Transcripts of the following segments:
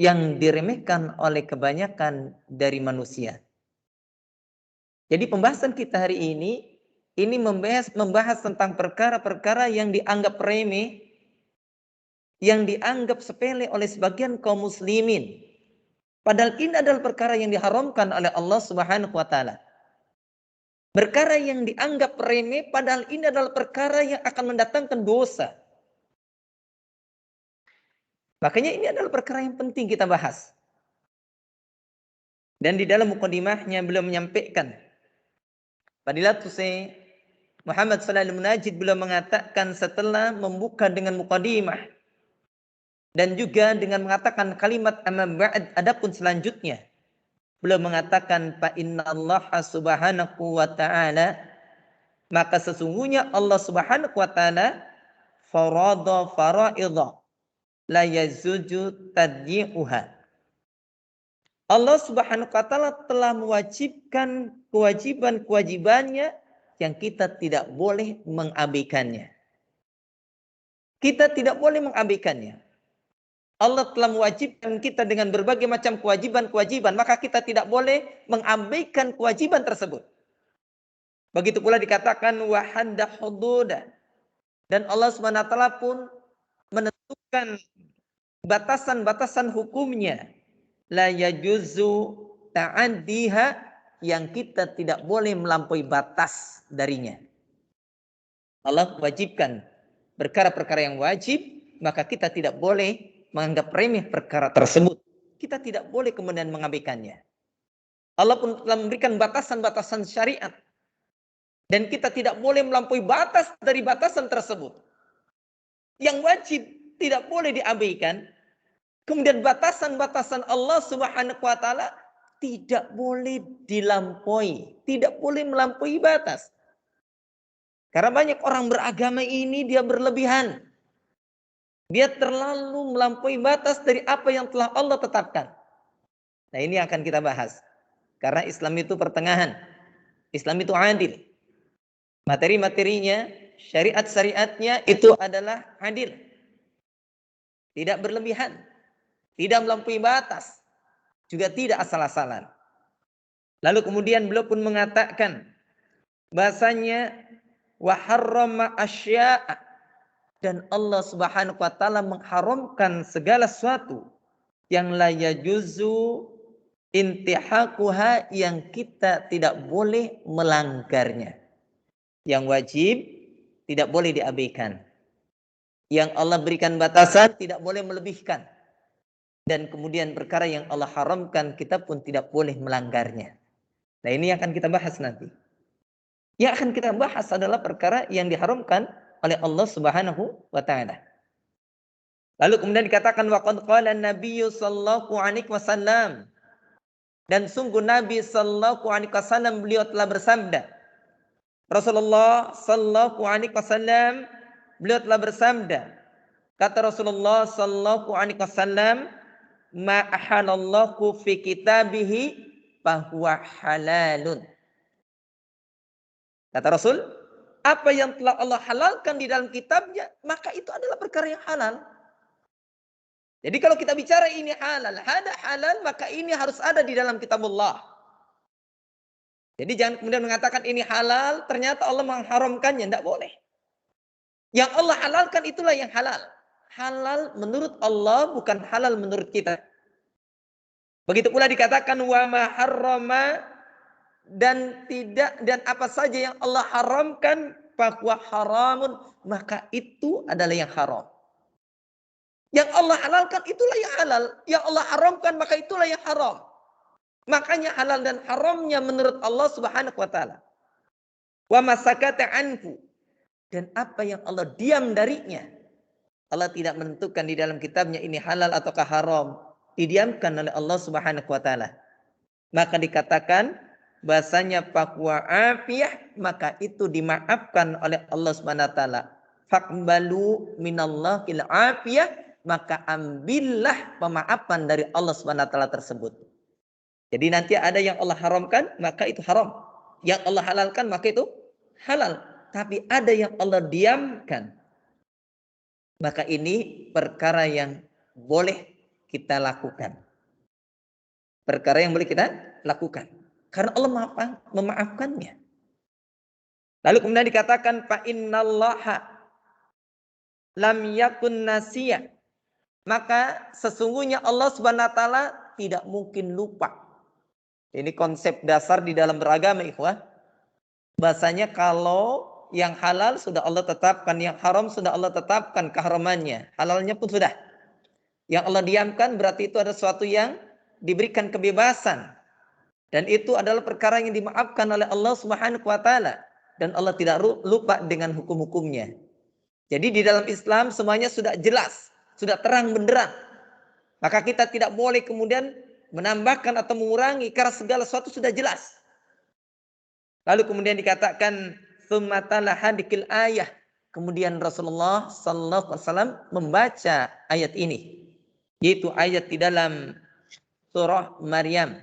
yang diremehkan oleh kebanyakan dari manusia. Jadi pembahasan kita hari ini membahas tentang perkara-perkara yang dianggap remeh, yang dianggap sepele oleh sebagian kaum muslimin. Padahal ini adalah perkara yang diharamkan oleh Allah Subhanahu wa taala. Perkara yang dianggap remeh padahal ini adalah perkara yang akan mendatangkan dosa. Makanya ini adalah perkara yang penting kita bahas. Dan di dalam mukadimahnya beliau menyampaikan, Fadilatul Syekh Muhammad Shalih Al-Munajjid beliau mengatakan setelah membuka dengan mukadimah dan juga dengan mengatakan kalimat amma ba'd, adapun selanjutnya beliau mengatakan fa innallaha subhanahu wa ta'ala, maka sesungguhnya Allah Subhanahu wa ta'ala farada faraidha la yazuju tadyi'uha. Allah Subhanahu wa ta'ala telah mewajibkan kewajiban-kewajibannya yang kita tidak boleh mengabaikannya. Kita tidak boleh mengabaikannya. Allah telah mewajibkan kita dengan berbagai macam kewajiban-kewajiban, maka kita tidak boleh mengabaikan kewajiban tersebut. Begitu pula dikatakan wa hadda hududa, dan Allah Subhanahu wa taala pun menentukan batasan-batasan hukumnya, la yajuzu ta'addiha, yang kita tidak boleh melampaui batas darinya. Allah wajibkan perkara-perkara yang wajib, maka kita tidak boleh menganggap remeh perkara tersebut. Kita tidak boleh kemudian mengabaikannya. Allah pun telah memberikan batasan-batasan syariat, dan kita tidak boleh melampaui batas dari batasan tersebut. Yang wajib tidak boleh diabaikan. Kemudian batasan-batasan Allah Subhanahu wa taala tidak boleh dilampaui, tidak boleh melampaui batas. Karena banyak orang beragama ini dia berlebihan. Dia terlalu melampaui batas dari apa yang telah Allah tetapkan. Nah, ini akan kita bahas. Karena Islam itu pertengahan. Islam itu adil. Materi-materinya, syariat-syariatnya itu adalah adil. Tidak berlebihan. Tidak melampaui batas. Juga tidak asal-asalan. Lalu kemudian beliau pun mengatakan bahasanya wa harrama asya'a, dan Allah Subhanahu wa taala mengharamkan segala sesuatu yang la yajuzu intihaquha, yang kita tidak boleh melanggarnya. Yang wajib tidak boleh diabaikan. Yang Allah berikan batasan tidak boleh melebihkan. Dan kemudian perkara yang Allah haramkan kita pun tidak boleh melanggarnya. Nah, ini akan kita bahas nanti. Yang akan kita bahas adalah perkara yang diharamkan oleh Allah Subhanahu wa taala. Lalu kemudian dikatakan waqad qala an-nabiy sallallahu alaihi wasallam, dan sungguh Nabi sallallahu alaihi wasallam beliau telah bersabda. Rasulullah sallallahu alaihi wasallam beliau telah bersabda. Kata Rasulullah sallallahu alaihi wasallam, ma ahalallahu fi kitabihi fahuwa halalun. Kata Rasul, apa yang telah Allah halalkan di dalam kitabnya, maka itu adalah perkara yang halal. Jadi kalau kita bicara ini halal, hada halal, maka ini harus ada di dalam kitabullah. Jadi jangan kemudian mengatakan ini halal, ternyata Allah mengharamkannya, tidak boleh. Yang Allah halalkan itulah yang halal. Halal menurut Allah, bukan halal menurut kita. Begitu pula dikatakan wa ma harrama, dan apa saja yang Allah haramkan fahuwa haramun, maka itu adalah yang haram. Yang Allah halalkan itulah yang halal, yang Allah haramkan maka itulah yang haram. Makanya halal dan haramnya menurut Allah Subhanahu wa taala. Wa masakata anhu, dan apa yang Allah diam darinya. Allah tidak menentukan di dalam kitabnya ini halal ataukah haram, didiamkan oleh Allah Subhanahu wa taala. Maka dikatakan bahasanya faqwa afiyah, maka itu dimaafkan oleh Allah Subhanahu wa taala. Faqbalu minallahil afiyah, maka ambillah pemaafan dari Allah Subhanahu wa taala tersebut. Jadi nanti ada yang Allah haramkan, maka itu haram. Yang Allah halalkan, maka itu halal. Tapi ada yang Allah diamkan, maka ini perkara yang boleh kita lakukan. Perkara yang boleh kita lakukan. Karena Allah memaafkannya. Lalu kemudian dikatakan fa innallaha lam yakun nasiya. Maka sesungguhnya Allah Subhanahu wa taala tidak mungkin lupa. Ini konsep dasar di dalam beragama, ikhwah. Bahasanya kalau yang halal sudah Allah tetapkan, yang haram sudah Allah tetapkan keharamannya, halalnya pun sudah. Yang Allah diamkan berarti itu ada sesuatu yang diberikan kebebasan. Dan itu adalah perkara yang dimaafkan oleh Allah Subhanahu wa taala, dan Allah tidak lupa dengan hukum-hukumnya. Jadi di dalam Islam semuanya sudah jelas, sudah terang benderang. Maka kita tidak boleh kemudian menambahkan atau mengurangi karena segala sesuatu sudah jelas. Lalu kemudian dikatakan tsumma tala hadikil ayah. Kemudian Rasulullah sallallahu alaihi wasallam membaca ayat ini, yaitu ayat di dalam surah Maryam.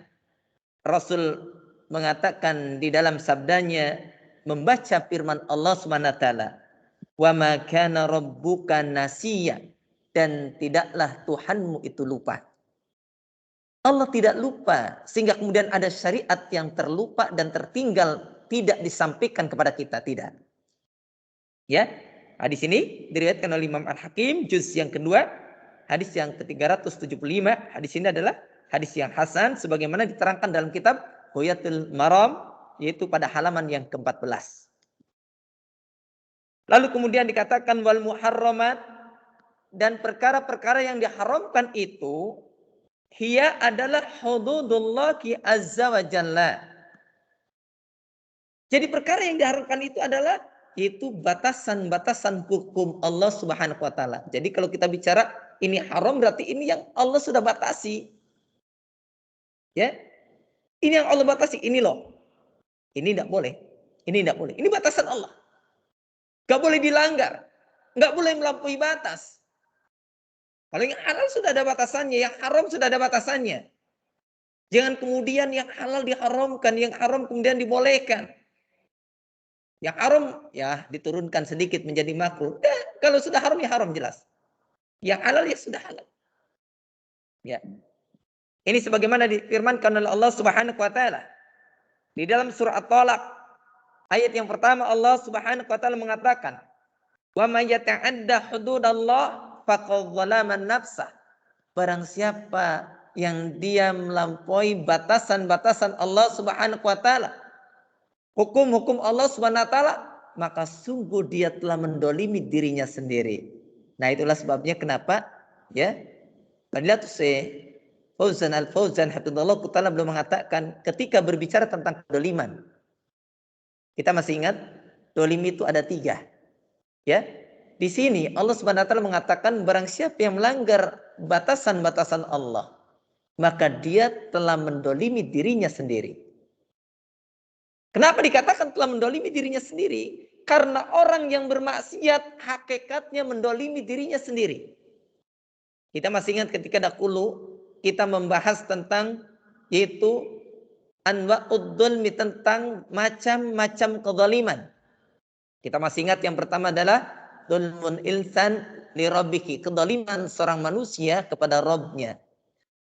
Rasul mengatakan di dalam sabdanya membaca firman Allah Subhanahu wa taala, "Wa ma kana rabbuka nasiya." Dan tidaklah Tuhanmu itu lupa. Allah tidak lupa sehingga kemudian ada syariat yang terlupa dan tertinggal tidak disampaikan kepada kita, tidak. Ya. Hadis ini diriwayatkan oleh Imam Al-Hakim juz yang kedua, hadis yang ke-375. Hadis ini adalah hadis yang hasan sebagaimana diterangkan dalam kitab Ghayatul Maram, yaitu pada halaman yang ke-14. Lalu kemudian dikatakan wal muharramat, dan perkara-perkara yang diharamkan itu hiya adalah hududullahi azza wa jalla. Jadi perkara yang diharamkan itu adalah itu batasan-batasan hukum Allah Subhanahu wa taala. Jadi kalau kita bicara ini haram berarti ini yang Allah sudah batasi. Ya. Ini yang Allah batasi, ini loh. Ini tidak boleh. Ini tidak boleh. Ini batasan Allah. Gak boleh dilanggar. Gak boleh melampaui batas. Kalau yang halal sudah ada batasannya, yang haram sudah ada batasannya. Jangan kemudian yang halal diharamkan, yang haram kemudian dibolehkan. Yang haram ya diturunkan sedikit menjadi makruh. Kalau sudah haram ya haram jelas. Yang halal ya sudah halal. Ya. Ini sebagaimana difirmankan oleh Allah Subhanahu wa taala di dalam surah At-Talaq ayat yang pertama. Allah Subhanahu wa taala mengatakan, "Wa may yata'adda hududallah faqad zalama nafsah." Barang siapa yang dia melampaui batasan-batasan Allah Subhanahu wa taala, hukum-hukum Allah Subhanahu wa taala, maka sungguh dia telah mendolimi dirinya sendiri. Nah, itulah sebabnya kenapa ya Fadilatul Syekh Fauzan Al-Fauzan hafizallahu taala belum mengatakan ketika berbicara tentang kedoliman. Kita masih ingat dolim itu ada 3. Ya. Di sini Allah Subhanahu wa taala mengatakan barang siapa yang melanggar batasan-batasan Allah, maka dia telah mendolimi dirinya sendiri. Kenapa dikatakan telah mendolimi dirinya sendiri? Karena orang yang bermaksiat hakikatnya mendolimi dirinya sendiri. Kita masih ingat ketika dahulu kita membahas tentang yaitu anwa'ud dzulmi, tentang macam-macam kezaliman. Kita masih ingat yang pertama adalah dzulmun insan li rabbih, kezaliman seorang manusia kepada Rabbnya.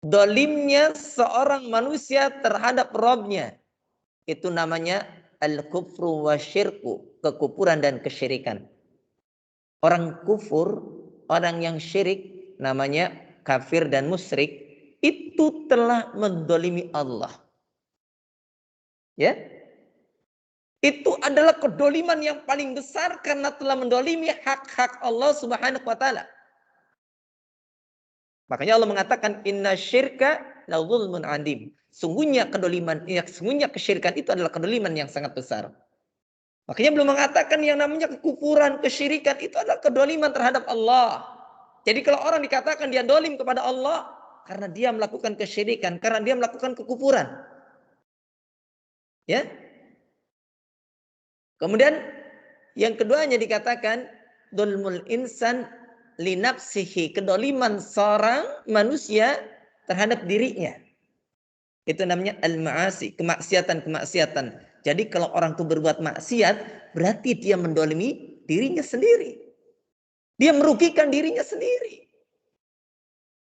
Dolimnya seorang manusia terhadap Rabbnya, itu namanya al-kufru wa syirku, kekufuran dan kesyirikan. Orang kufur, orang yang syirik, namanya kafir dan musyrik, itu telah mendolimi Allah. Ya, itu adalah kedoliman yang paling besar karena telah mendolimi hak-hak Allah Subhanahu wa taala. Makanya Allah mengatakan inna syirka la dzulmun adim. Sungguhnya kedoliman, sungguhnya kesyirikan itu adalah kedoliman yang sangat besar. Makanya belum mengatakan yang namanya kekufuran, kesyirikan itu adalah kedoliman terhadap Allah. Jadi kalau orang dikatakan dia dolim kepada Allah karena dia melakukan kesyirikan, karena dia melakukan kekufuran. Ya. Kemudian yang keduanya dikatakan dzulmul insan li nafsihi, kedoliman seorang manusia terhadap dirinya. Itu namanya al-ma'asi, kemaksiatan-kemaksiatan. Jadi kalau orang itu berbuat maksiat, berarti dia mendolimi dirinya sendiri. Dia merugikan dirinya sendiri.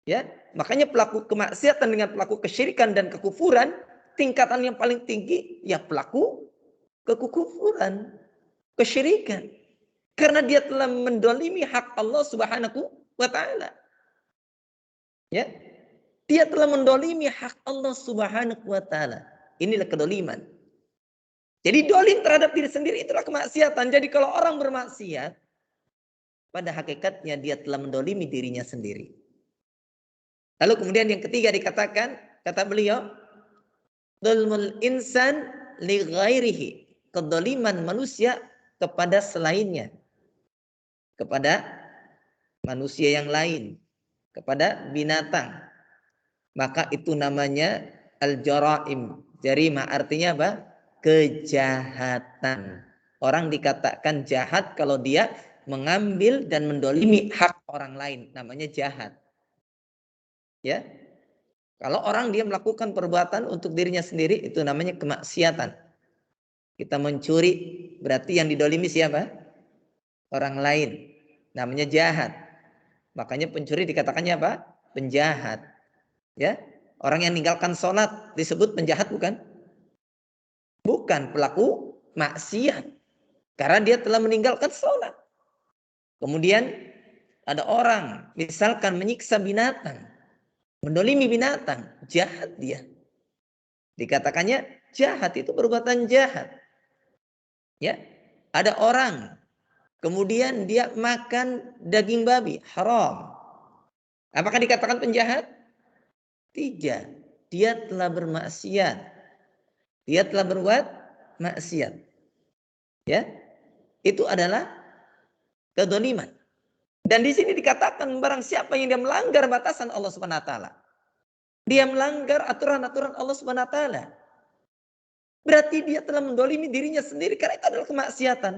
Ya, Makanya pelaku kemaksiatan dengan pelaku kesyirikan dan kekufuran, tingkatan yang paling tinggi ya pelaku kekufuran, kesyirikan. Karena dia telah mendolimi hak Allah Subhanahu wa Ta'ala. Ya, dia telah mendolimi hak Allah Subhanahu wa Ta'ala. Inilah kedoliman. Jadi dolim terhadap diri sendiri itulah kemaksiatan. Jadi kalau orang bermaksiat, pada hakikatnya dia telah mendolimi dirinya sendiri. Lalu kemudian yang ketiga dikatakan, kata beliau, dzulmul insan li ghairihi, kedoliman manusia kepada selainnya, kepada manusia yang lain, kepada binatang. Maka itu namanya al-jaraim. Jarimah artinya apa? Kejahatan. Orang dikatakan jahat kalau dia mengambil dan mendolimi hak orang lain, namanya jahat. Ya, kalau orang dia melakukan perbuatan untuk dirinya sendiri itu namanya kemaksiatan. Kita mencuri berarti yang didolimi siapa? Orang lain, namanya jahat. Makanya pencuri dikatakannya apa? Penjahat. Ya, orang yang meninggalkan sholat disebut penjahat bukan? Bukan, pelaku maksiat. Karena dia telah meninggalkan sholat. Kemudian ada orang misalkan menyiksa binatang, mendolimi binatang, jahat dia. Dikatakannya jahat, itu perbuatan jahat. Ya, ada orang kemudian dia makan daging babi, haram. Apakah dikatakan penjahat? Tidak. Dia telah bermaksiat. Dia telah berbuat maksiat. Ya, itu adalah kedoliman. Dan di sini dikatakan barang siapa yang dia melanggar batasan Allah Subhanahu wa taala. Dia melanggar aturan-aturan Allah Subhanahu wa taala. Berarti dia telah mendolimi dirinya sendiri karena itu adalah kemaksiatan.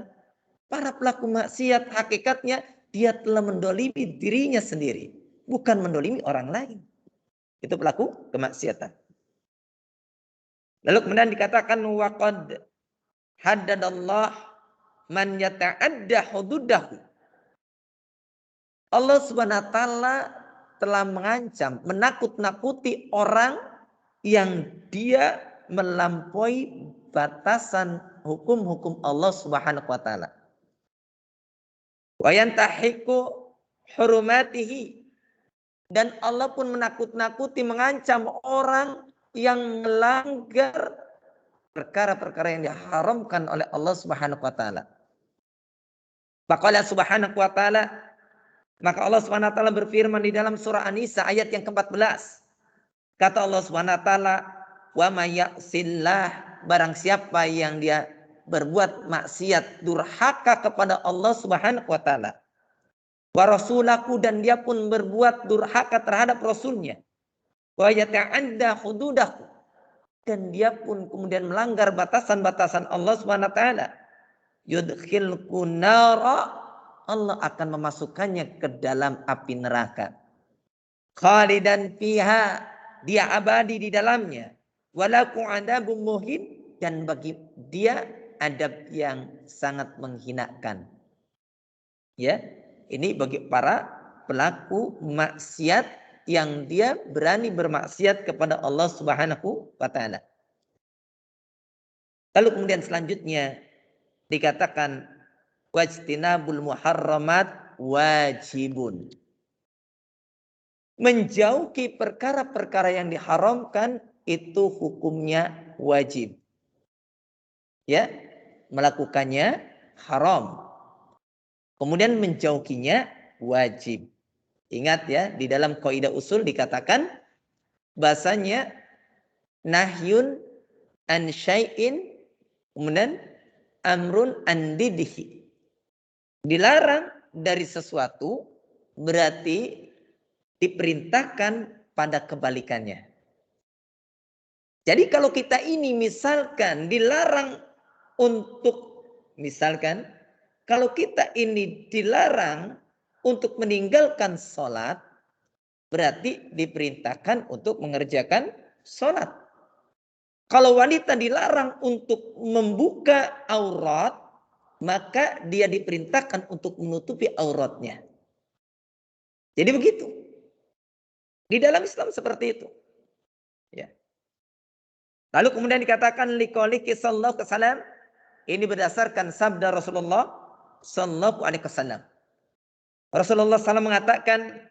Para pelaku maksiat hakikatnya dia telah mendolimi dirinya sendiri, bukan mendolimi orang lain. Itu pelaku kemaksiatan. Lalu kemudian dikatakan waqad haddadallah man yata'adda hududahu. Allah Subhanahu wa taala telah mengancam, menakut-nakuti orang yang dia melampaui batasan hukum-hukum Allah Subhanahu wa taala. Wa yantahiku hurumatihi, dan Allah pun menakut-nakuti, mengancam orang yang melanggar perkara-perkara yang diharamkan oleh Allah Subhanahu wa taala. Faqala Subhanahu wa taala, maka Allah Subhanahu wa taala berfirman di dalam surah An-Nisa ayat yang ke-14. Kata Allah Subhanahu wa taala, "Wa may ya'sillah", barang siapa yang dia berbuat maksiat, durhaka kepada Allah Subhanahu wa taala. Wa rasulahu, dan dia pun berbuat durhaka terhadap rasulnya. Wa yata'adda hududahu, dan dia pun kemudian melanggar batasan-batasan Allah Subhanahu wa taala. Yudkhilku nara, Allah akan memasukkannya ke dalam api neraka. Khalidan fiha, dia abadi di dalamnya. Walaku adabun muhin, dan bagi dia adab yang sangat menghinakan. Ya, ini bagi para pelaku maksiat yang dia berani bermaksiat kepada Allah Subhanahu wa taala. Lalu kemudian selanjutnya dikatakan wajtinabul muharramat wajibun. Menjauhi perkara-perkara yang diharamkan itu hukumnya wajib. Ya, melakukannya haram. Kemudian menjauhinya wajib. Ingat ya, di dalam kaidah usul dikatakan bahasanya nahyun an syai'in, kemudian amrun an didhi. Dilarang dari sesuatu berarti diperintahkan pada kebalikannya. Jadi kalau kita ini misalkan dilarang untuk, misalkan kalau kita ini dilarang untuk meninggalkan sholat, berarti diperintahkan untuk mengerjakan sholat. Kalau wanita dilarang untuk membuka aurat, maka dia diperintahkan untuk menutupi auratnya. Jadi begitu. Di dalam Islam seperti itu. Ya. Lalu kemudian dikatakan liqauliki sallallahu alaihi wasallam, ini berdasarkan sabda Rasulullah sallallahu alaihi wasallam. Rasulullah SAW mengatakan,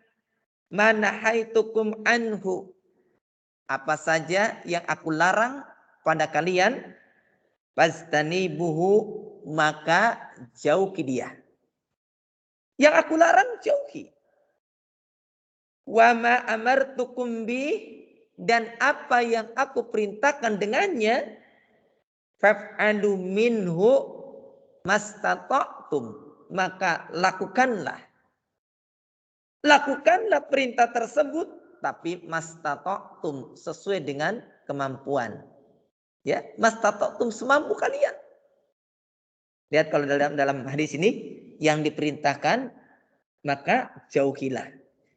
"Manahaitukum anhu." Apa saja yang aku larang pada kalian, fastanibuhu, maka jauhi dia. Yang aku larang jauhi. Wa ma amartukum bi, dan apa yang aku perintahkan dengannya, faf'alu minhu mastata'tum, maka lakukanlah. Lakukanlah perintah tersebut, tapi mastata'tum, sesuai dengan kemampuan. Ya, mastata'tum, semampu kalian. Lihat kalau dalam hadis ini, yang diperintahkan maka jauhilah.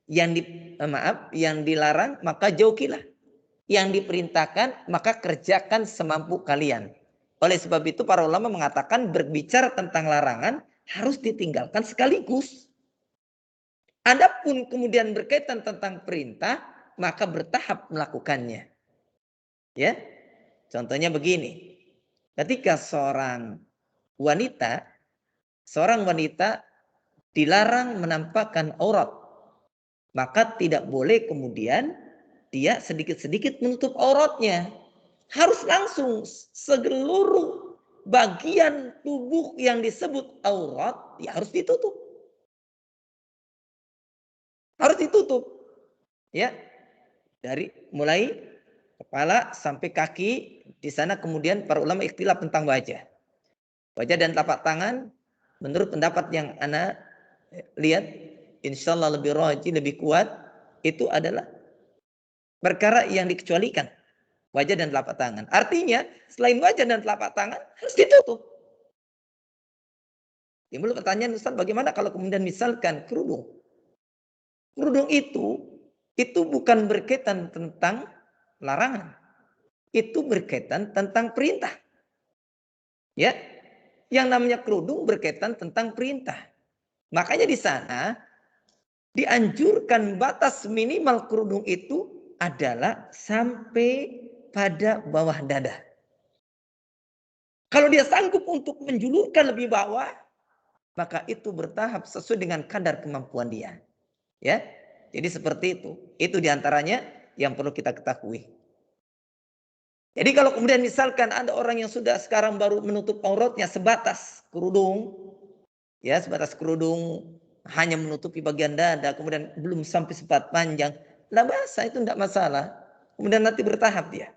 Yang dilarang maka jauhilah. Yang diperintahkan maka kerjakan semampu kalian. Oleh sebab itu para ulama mengatakan berbicara tentang larangan harus ditinggalkan sekaligus. Adapun kemudian berkaitan tentang perintah, maka bertahap melakukannya. Ya, contohnya begini. Ketika seorang wanita dilarang menampakkan aurat, maka tidak boleh kemudian dia sedikit-sedikit menutup auratnya. Harus langsung seluruh bagian tubuh yang disebut aurat ya harus ditutup. Harus ditutup. Ya. Dari mulai kepala sampai kaki, di sana kemudian para ulama ikhtilaf tentang wajah. Wajah dan telapak tangan menurut pendapat yang ana lihat insyaallah lebih rajih, lebih kuat, itu adalah perkara yang dikecualikan. Wajah dan telapak tangan. Artinya selain wajah dan telapak tangan harus ditutup. Timbul pertanyaan, Ustaz, bagaimana kalau kemudian misalkan kerudung? Kerudung itu bukan berkaitan tentang larangan. Itu berkaitan tentang perintah. Ya. Yang namanya kerudung berkaitan tentang perintah. Makanya di sana dianjurkan batas minimal kerudung itu adalah sampai pada bawah dada. Kalau dia sanggup untuk menjulurkan lebih bawah, maka itu bertahap sesuai dengan kadar kemampuan dia. Ya, jadi seperti itu. Itu diantaranya yang perlu kita ketahui. Jadi kalau kemudian misalkan ada orang yang sudah sekarang baru menutup auratnya sebatas kerudung, ya sebatas kerudung, hanya menutupi bagian dada, kemudian belum sampai sepat panjang, nah bahasa itu tidak masalah. Kemudian nanti bertahap dia,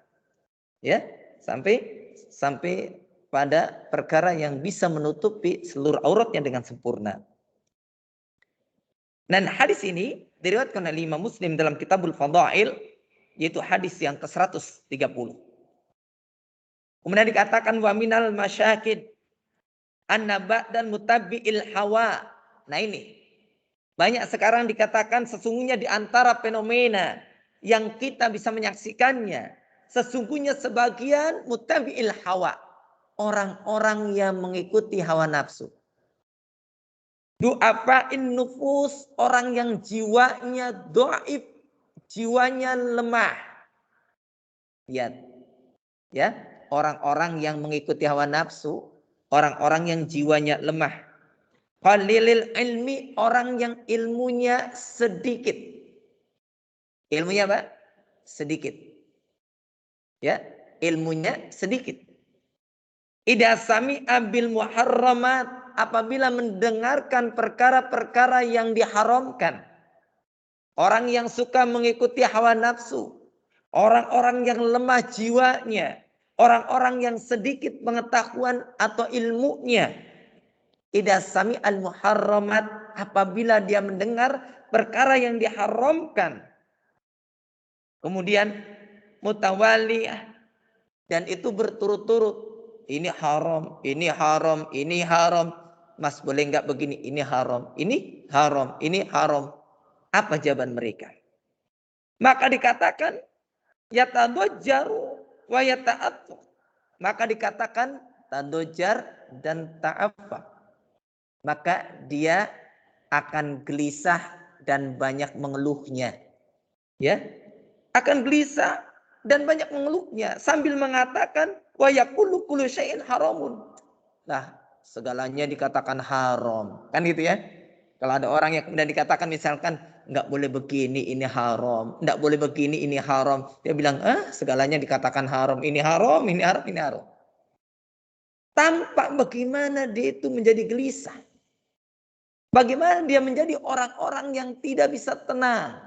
ya sampai pada perkara yang bisa menutupi seluruh auratnya dengan sempurna. Dan hadis ini diriwayatkan oleh Imam Muslim dalam Kitabul Fadail, yaitu hadis yang ke-130. Kemudian dikatakan wa minal masyakid annaba dan mutabi'il hawa. Nah ini banyak sekarang dikatakan sesungguhnya di antara fenomena yang kita bisa menyaksikannya, sesungguhnya sebagian mutabi'il hawa, orang-orang yang mengikuti hawa nafsu. Du'afa'in nufus, orang yang jiwanya dhaif, jiwanya lemah. Lihat. Ya, orang-orang yang mengikuti hawa nafsu, orang-orang yang jiwanya lemah. Qalilil ilmi, orang yang ilmunya sedikit. Ilmunya apa? Sedikit. Ya, ilmunya sedikit. Idza sami'a bil muharramat, apabila mendengarkan perkara-perkara yang diharamkan. Orang yang suka mengikuti hawa nafsu, orang-orang yang lemah jiwanya, orang-orang yang sedikit pengetahuan atau ilmunya. Idza sami'al muharramat, apabila dia mendengar perkara yang diharamkan. Kemudian mutawaliyah, dan itu berturut-turut. Ini haram, ini haram, ini haram. Mas boleh enggak begini? Ini haram, ini haram, ini haram. Apa jawaban mereka? Maka dikatakan yatadajjaru wa yata'attu. Maka dikatakan tadajjar dan ta'affa. Maka dia akan gelisah dan banyak mengeluhnya. Ya, akan gelisah dan banyak mengeluhnya sambil mengatakan wa yaqulu kullu syai'in haramun. Nah, segalanya dikatakan haram. Kan gitu ya. Kalau ada orang yang kemudian dikatakan misalkan nggak boleh begini ini haram, nggak boleh begini ini haram. Dia bilang, segalanya dikatakan haram, ini haram, ini haram, ini haram. Tampak bagaimana dia itu menjadi gelisah. Bagaimana dia menjadi orang-orang yang tidak bisa tenang.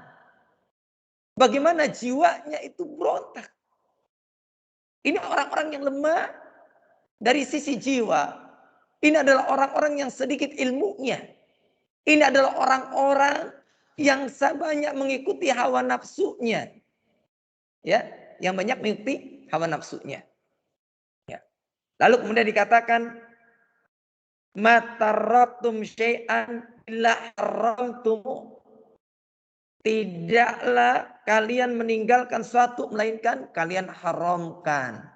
Bagaimana jiwanya itu berontak. Ini orang-orang yang lemah dari sisi jiwa. Ini adalah orang-orang yang sedikit ilmunya. Ini adalah orang-orang yang banyak mengikuti hawa nafsunya. Ya, yang banyak mengikuti hawa nafsunya. Ya. Lalu kemudian dikatakan mataraktum syai'an illa haramtumu. Tidaklah kalian meninggalkan suatu melainkan kalian haramkan.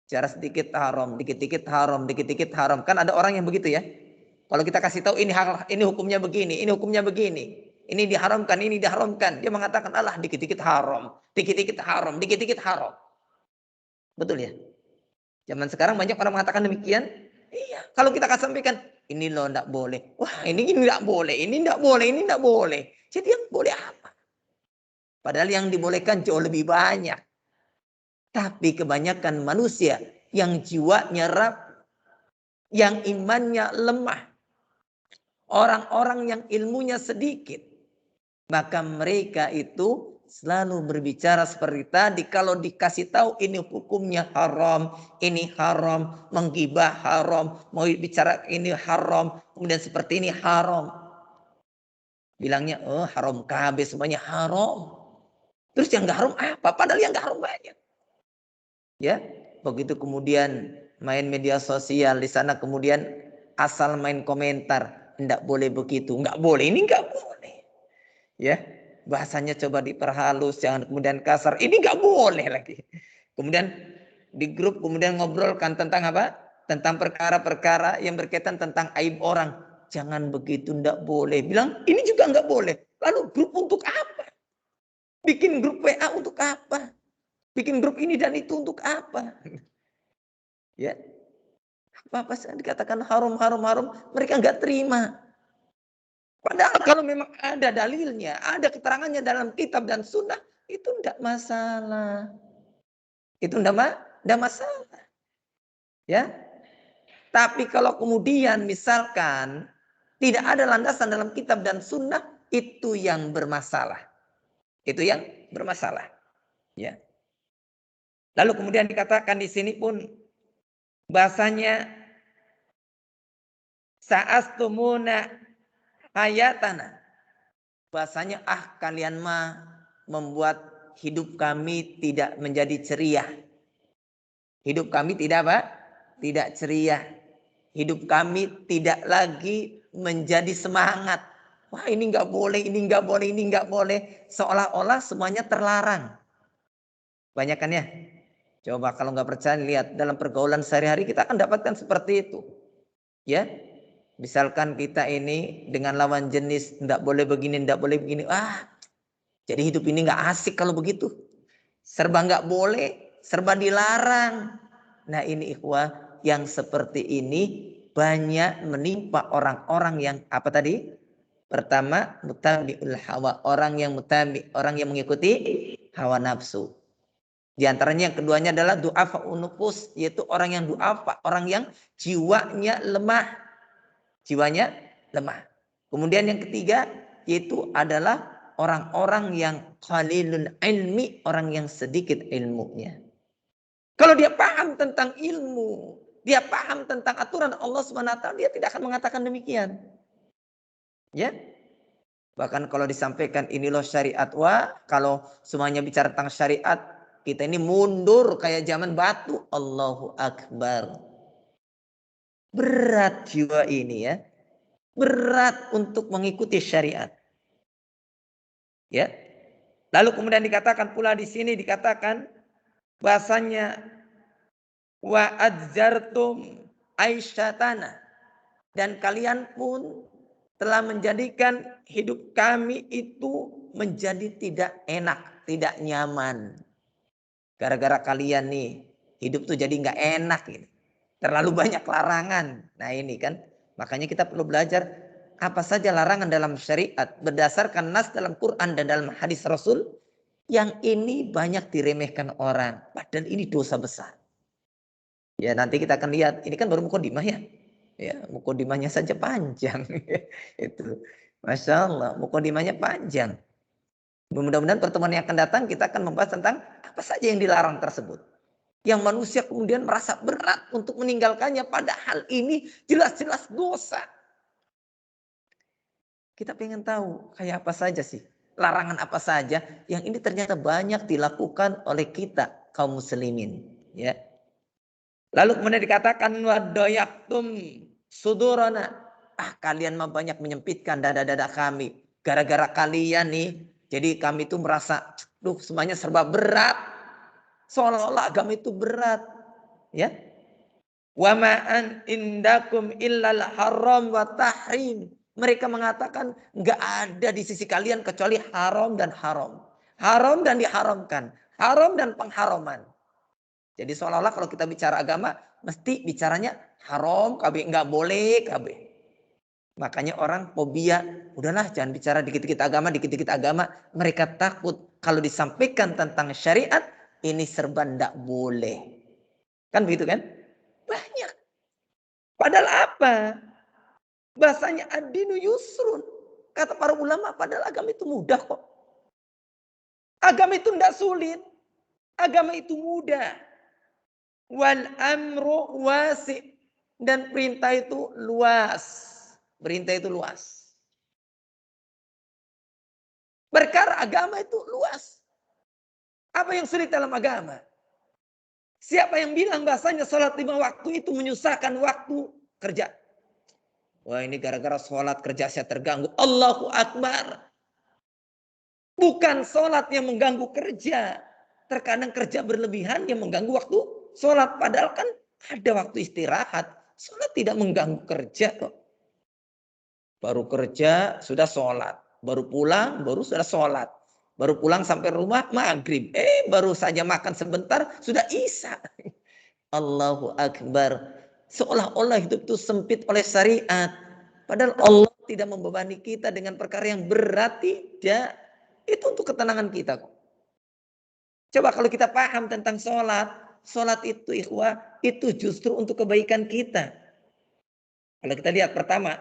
Cara sedikit haram, dikit-dikit haram, dikit-dikit haram. Kan ada orang yang begitu ya. Kalau kita kasih tahu ini hukumnya begini, ini hukumnya begini. Ini diharamkan, ini diharamkan. Dia mengatakan Allah dikit-dikit haram, dikit-dikit haram, dikit-dikit haram. Betul ya? Zaman sekarang banyak orang mengatakan demikian. Iya, kalau kita akan sampaikan ini loh enggak boleh. Wah, ini enggak boleh, ini enggak boleh, ini enggak boleh. Jadi yang boleh apa? Padahal yang dibolehkan jauh lebih banyak. Tapi kebanyakan manusia yang jiwanya rapuh, yang imannya lemah, orang-orang yang ilmunya sedikit, maka mereka itu selalu berbicara seperti tadi. Kalau dikasih tahu ini hukumnya haram, ini haram, menggibah haram, mau bicara ini haram, kemudian seperti ini haram. Bilangnya, oh haram kabeh, semuanya haram. Terus yang gak haram apa? Padahal yang gak haram banyak. Ya, begitu kemudian main media sosial di sana kemudian asal main komentar, enggak boleh begitu, enggak boleh, ini enggak boleh. Ya, bahasanya coba diperhalus, jangan kemudian kasar, ini enggak boleh lagi. Kemudian di grup kemudian ngobrolkan tentang apa? Tentang perkara-perkara yang berkaitan tentang aib orang. Jangan begitu, enggak boleh. Bilang ini juga enggak boleh. Lalu grup untuk apa? Bikin grup WA untuk apa? Bikin grup ini dan itu untuk apa? Ya, apa sih dikatakan haram, haram, haram, mereka nggak terima. Padahal kalau memang ada dalilnya, ada keterangannya dalam kitab dan sunnah, itu enggak masalah. Itu enggak masalah. Ya. Tapi kalau kemudian misalkan tidak ada landasan dalam kitab dan sunnah, itu yang bermasalah. Itu yang bermasalah. Ya. Lalu kemudian dikatakan di sini pun bahasanya sa'astumuna hayatana. Bahasanya kalian mah membuat hidup kami tidak menjadi ceria. Hidup kami tidak apa? Tidak ceria. Hidup kami tidak lagi menjadi semangat. Wah ini nggak boleh, ini nggak boleh, ini nggak boleh. Seolah-olah semuanya terlarang. Banyak kan ya? Coba kalau nggak percaya lihat dalam pergaulan sehari-hari kita akan dapatkan seperti itu. Ya, misalkan kita ini dengan lawan jenis nggak boleh begini, nggak boleh begini. Jadi hidup ini nggak asik kalau begitu. Serba nggak boleh, serba dilarang. Nah ini ikhwah yang seperti ini banyak menimpa orang-orang yang apa tadi? Pertama mutabi'ul hawa, orang yang mengikuti hawa nafsu. Di antaranya yang keduanya adalah du'afa unufus, yaitu orang yang du'afa, orang yang jiwanya lemah. Jiwanya lemah. Kemudian yang ketiga yaitu adalah orang-orang yang qalilul ilmi, orang yang sedikit ilmunya. Kalau dia paham tentang ilmu, dia paham tentang aturan Allah SWT, dia tidak akan mengatakan demikian. Ya. Bahkan kalau disampaikan ini loh syariat, kalau semuanya bicara tentang syariat, kita ini mundur kayak zaman batu. Allahu Akbar. Berat jiwa ini ya. Berat untuk mengikuti syariat. Ya. Lalu kemudian dikatakan pula di sini dikatakan bahasanya wa adzartum aisyatana, dan kalian pun telah menjadikan hidup kami itu menjadi tidak enak, tidak nyaman. Gara-gara kalian nih, hidup tuh jadi nggak enak gitu. Terlalu banyak larangan. Nah ini kan, makanya kita perlu belajar apa saja larangan dalam syariat berdasarkan nas dalam Quran dan dalam hadis Rasul. Yang ini banyak diremehkan orang, padahal ini dosa besar. Ya nanti kita akan lihat, ini kan baru mukadimah ya. Ya, mukadimahnya saja panjang. Itu. Masya Allah, mukadimahnya panjang. Mudah-mudahan pertemuan yang akan datang kita akan membahas tentang apa saja yang dilarang tersebut. Yang manusia kemudian merasa berat untuk meninggalkannya, padahal ini jelas-jelas dosa. Kita pengen tahu kayak apa saja sih, larangan apa saja yang ini ternyata banyak dilakukan oleh kita kaum muslimin, ya. Lalu kemudian dikatakan wadoyaktum sudurana. Kalian mah banyak menyempitkan dada-dada kami. Gara-gara kalian nih, jadi kami itu merasa, duh semuanya serba berat. Seolah-olah agama itu berat, ya. Wa ma'an indakum illal haram wa tahrim. Mereka mengatakan nggak ada di sisi kalian kecuali haram dan haram. Haram dan diharamkan. Haram dan pengharaman. Jadi seolah-olah kalau kita bicara agama, mesti bicaranya haram, KB nggak boleh, KB. Makanya orang fobia, udahlah jangan bicara dikit-dikit agama, dikit-dikit agama. Mereka takut kalau disampaikan tentang syariat, ini serba nggak boleh. Kan begitu kan? Banyak. Padahal apa? Bahasanya ad-dinu yusrun. Kata para ulama, padahal agama itu mudah kok. Agama itu tidak sulit. Agama itu mudah. Wal amru wasi. Dan perintah itu luas. Perintah itu luas. Perkara agama itu luas. Apa yang sulit dalam agama? Siapa yang bilang bahasanya sholat 5 waktu itu menyusahkan waktu kerja? Wah ini gara-gara sholat kerja saya terganggu. Allahu Akbar. Bukan sholat yang mengganggu kerja. Terkadang kerja berlebihan yang mengganggu waktu sholat. Padahal kan ada waktu istirahat. Sholat tidak mengganggu kerja kok. Baru kerja sudah sholat. Baru pulang baru sudah sholat. Baru pulang sampai rumah maghrib. Baru saja makan sebentar sudah isya. Allahu Akbar. Seolah-olah hidup itu sempit oleh syariat. Padahal Allah tidak membebani kita dengan perkara yang berat. Tidak. Itu untuk ketenangan kita kok. Coba kalau kita paham tentang sholat. Sholat itu ikhwah. Itu justru untuk kebaikan kita. Kalau kita lihat pertama.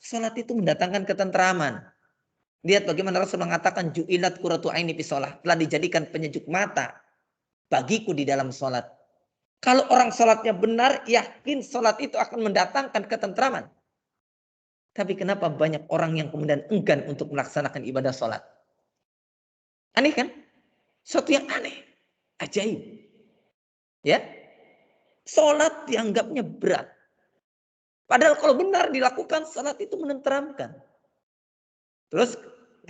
Sholat itu mendatangkan ketentraman. Lihat bagaimana Rasul mengatakan. Ju'ilat qurratu aini fi sholat. Telah dijadikan penyejuk mata. Bagiku di dalam sholat. Kalau orang sholatnya benar. Yakin sholat itu akan mendatangkan ketentraman. Tapi kenapa banyak orang yang kemudian enggan untuk melaksanakan ibadah sholat? Aneh kan? Suatu yang aneh. Ajaib. Ya. Sholat dianggapnya berat. Padahal kalau benar dilakukan, sholat itu menenteramkan. Terus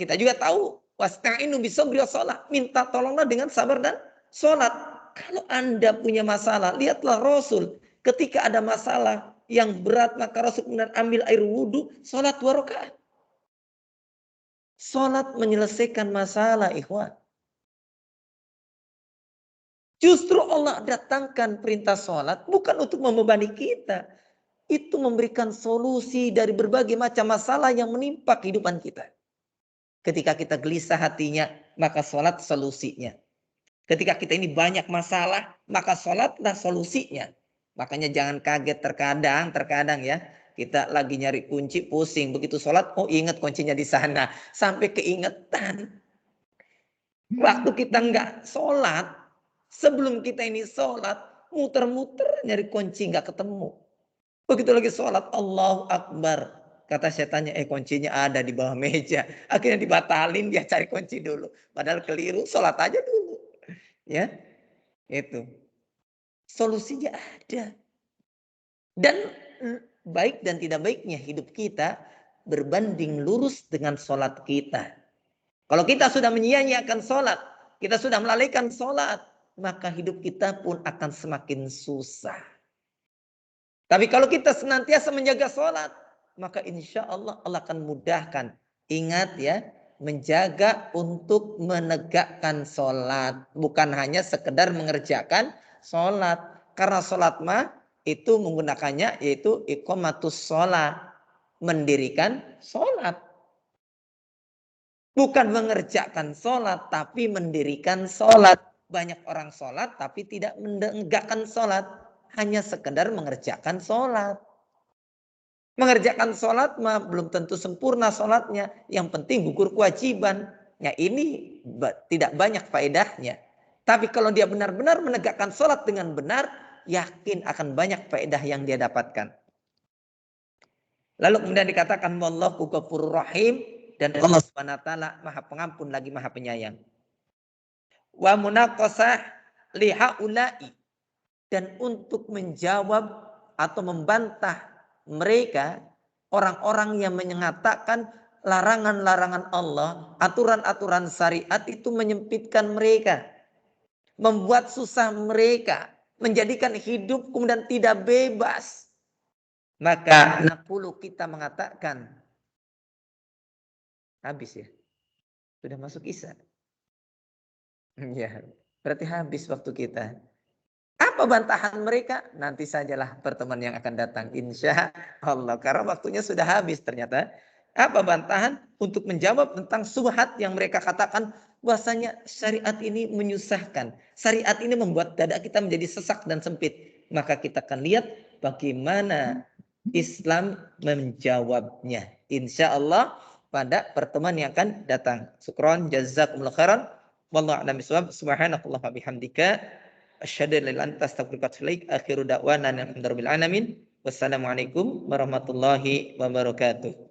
kita juga tahu. Wasta'inu bisabri wassalah. Minta tolonglah dengan sabar dan sholat. Kalau Anda punya masalah, lihatlah Rasul. Ketika ada masalah yang berat, maka Rasul kemudian ambil air wudhu, sholat 2 rakaat. Sholat menyelesaikan masalah, ikhwan. Justru Allah datangkan perintah sholat bukan untuk membebani kita. Itu memberikan solusi dari berbagai macam masalah yang menimpa kehidupan kita. Ketika kita gelisah hatinya, maka sholat solusinya. Ketika kita ini banyak masalah, maka sholatlah solusinya. Makanya jangan kaget terkadang ya. Kita lagi nyari kunci, pusing. Begitu sholat, oh ingat kuncinya di sana. Sampai keingetan. Waktu kita nggak sholat, sebelum kita ini sholat, muter-muter nyari kunci nggak ketemu. Begitu lagi sholat, Allahu Akbar. Kata setannya, kuncinya ada di bawah meja. Akhirnya dibatalin, dia cari kunci dulu. Padahal keliru, sholat aja dulu. Ya, itu. Solusinya ada. Dan baik dan tidak baiknya hidup kita berbanding lurus dengan sholat kita. Kalau kita sudah menyia-nyiakan sholat, kita sudah melalaikan sholat, maka hidup kita pun akan semakin susah. Tapi kalau kita senantiasa menjaga sholat, maka insya Allah Allah akan mudahkan. Ingat ya, menjaga untuk menegakkan sholat, bukan hanya sekedar mengerjakan sholat. Karena sholat mah itu menggunakannya yaitu iqamatus sholat, mendirikan sholat. Bukan mengerjakan sholat, tapi mendirikan sholat. Banyak orang sholat, tapi tidak menegakkan sholat. Hanya sekedar mengerjakan sholat. Mengerjakan sholat mah belum tentu sempurna sholatnya. Yang penting gugur kewajiban. Ya ini tidak banyak faedahnya. Tapi kalau dia benar-benar menegakkan sholat dengan benar, yakin akan banyak faedah yang dia dapatkan. Lalu kemudian dikatakan wallahu ghafurur rahim, dan Allah Subhanahu wa taala Maha Pengampun lagi Maha Penyayang. Wa munaqasah lihaula'i, dan untuk menjawab atau membantah mereka orang-orang yang menyatakan larangan-larangan Allah, aturan-aturan syariat itu menyempitkan mereka, membuat susah mereka, menjadikan hidup kemudian tidak bebas. Maka naqulu, kita mengatakan, habis ya, sudah masuk isya. Ya, berarti habis waktu kita. Apa bantahan mereka? Nanti sajalah pertemuan yang akan datang, insya Allah. Karena waktunya sudah habis ternyata. Apa bantahan? Untuk menjawab tentang subhat yang mereka katakan bahwasanya syariat ini menyusahkan. Syariat ini membuat dada kita menjadi sesak dan sempit. Maka kita akan lihat bagaimana Islam menjawabnya. Insya Allah pada pertemuan yang akan datang. Syukron, jazakumullah khairan. Wallahu a'lam bishawab. Subhanakallah wa bihamdika, asyhadu an la ilaha illa anta astaghfiruka wa atubu ilaik. Akhiru da'wana alhamdulillahi rabbil alamin. Wassalamualaikum warahmatullahi wabarakatuh.